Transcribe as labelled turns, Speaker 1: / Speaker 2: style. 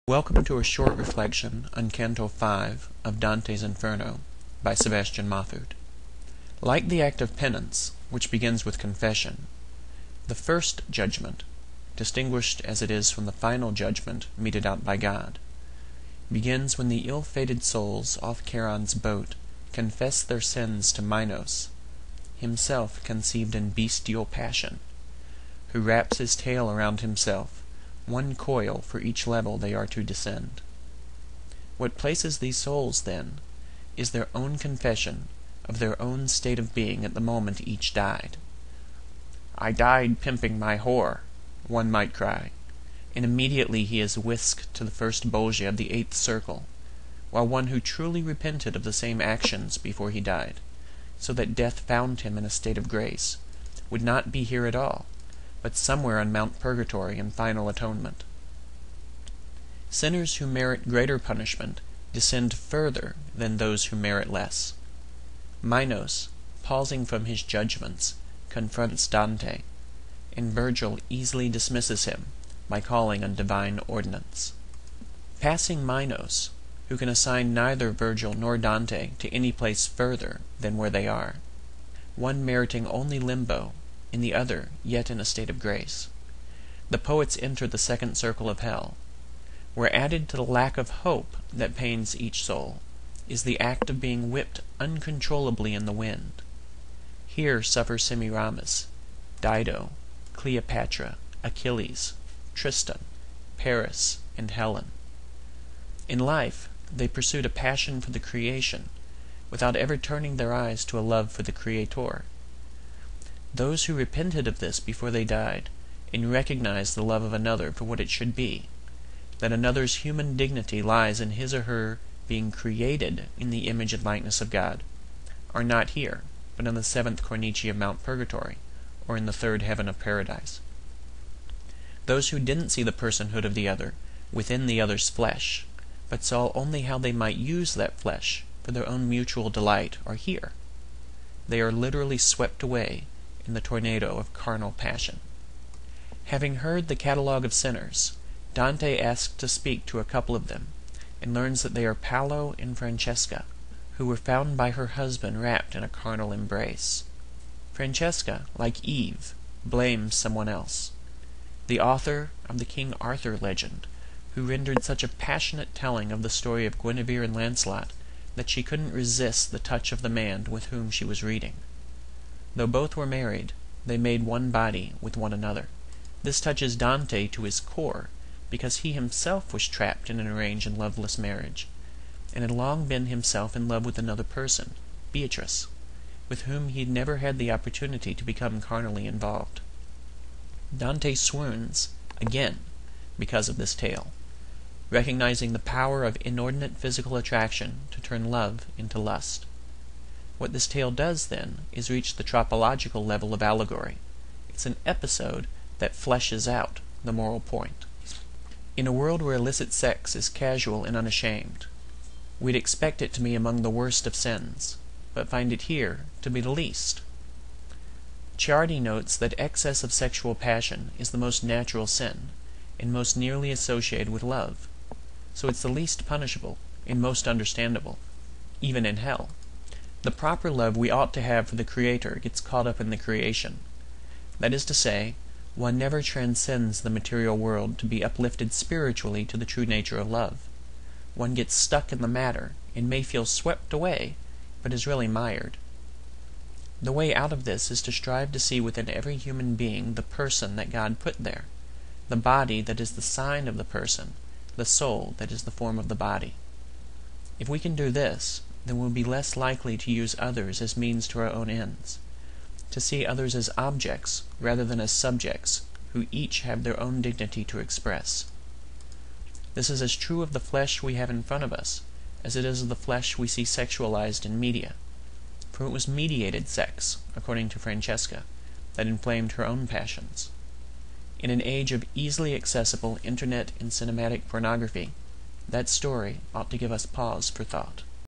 Speaker 1: Welcome to a short reflection on Canto 5 of Dante's Inferno by Sebastian Maffut. Like the act of penance, which begins with confession, the first judgment, distinguished as it is from the final judgment meted out by God, begins when the ill-fated souls off Charon's boat confess their sins to Minos, himself conceived in bestial passion, who wraps his tail around himself, one coil for each level they are to descend. What places these souls, then, is their own confession of their own state of being at the moment each died. "I died pimping my whore," one might cry, and immediately he is whisked to the first bolgia of the 8th circle, while one who truly repented of the same actions before he died, so that death found him in a state of grace, would not be here at all, but somewhere on Mount Purgatory in final atonement. Sinners who merit greater punishment descend further than those who merit less. Minos, pausing from his judgments, confronts Dante, and Virgil easily dismisses him by calling on divine ordinance. Passing Minos, who can assign neither Virgil nor Dante to any place further than where they are, one meriting only limbo, and the other yet in a state of grace, the poets enter the 2nd circle of hell, where added to the lack of hope that pains each soul is the act of being whipped uncontrollably in the wind. Here suffer Semiramis, Dido, Cleopatra, Achilles, Tristan, Paris, and Helen. In life they pursued a passion for the creation, without ever turning their eyes to a love for the Creator. Those who repented of this before they died, and recognized the love of another for what it should be, that another's human dignity lies in his or her being created in the image and likeness of God, are not here, but in the 7th cornice of Mount Purgatory, or in the 3rd heaven of paradise. Those who didn't see the personhood of the other within the other's flesh, but saw only how they might use that flesh for their own mutual delight, are here. They are literally swept away in the tornado of carnal passion. Having heard the catalogue of sinners, Dante asks to speak to a couple of them, and learns that they are Paolo and Francesca, who were found by her husband wrapped in a carnal embrace. Francesca, like Eve, blames someone else, the author of the King Arthur legend, who rendered such a passionate telling of the story of Guinevere and Lancelot that she couldn't resist the touch of the man with whom she was reading. Though both were married, they made one body with one another. This touches Dante to his core, because he himself was trapped in an arranged and loveless marriage, and had long been himself in love with another person, Beatrice, with whom he had never had the opportunity to become carnally involved. Dante swoons, again, because of this tale, recognizing the power of inordinate physical attraction to turn love into lust. What this tale does, then, is reach the tropological level of allegory. It's an episode that fleshes out the moral point. In a world where illicit sex is casual and unashamed, we'd expect it to be among the worst of sins, but find it here to be the least. Ciardi notes that excess of sexual passion is the most natural sin, and most nearly associated with love, so it's the least punishable and most understandable, even in hell. The proper love we ought to have for the Creator gets caught up in the creation. That is to say, one never transcends the material world to be uplifted spiritually to the true nature of love. One gets stuck in the matter, and may feel swept away, but is really mired. The way out of this is to strive to see within every human being the person that God put there, the body that is the sign of the person, the soul that is the form of the body. If we can do this, then we'll be less likely to use others as means to our own ends, to see others as objects rather than as subjects, who each have their own dignity to express. This is as true of the flesh we have in front of us as it is of the flesh we see sexualized in media, for it was mediated sex, according to Francesca, that inflamed her own passions. In an age of easily accessible internet and cinematic pornography, that story ought to give us pause for thought.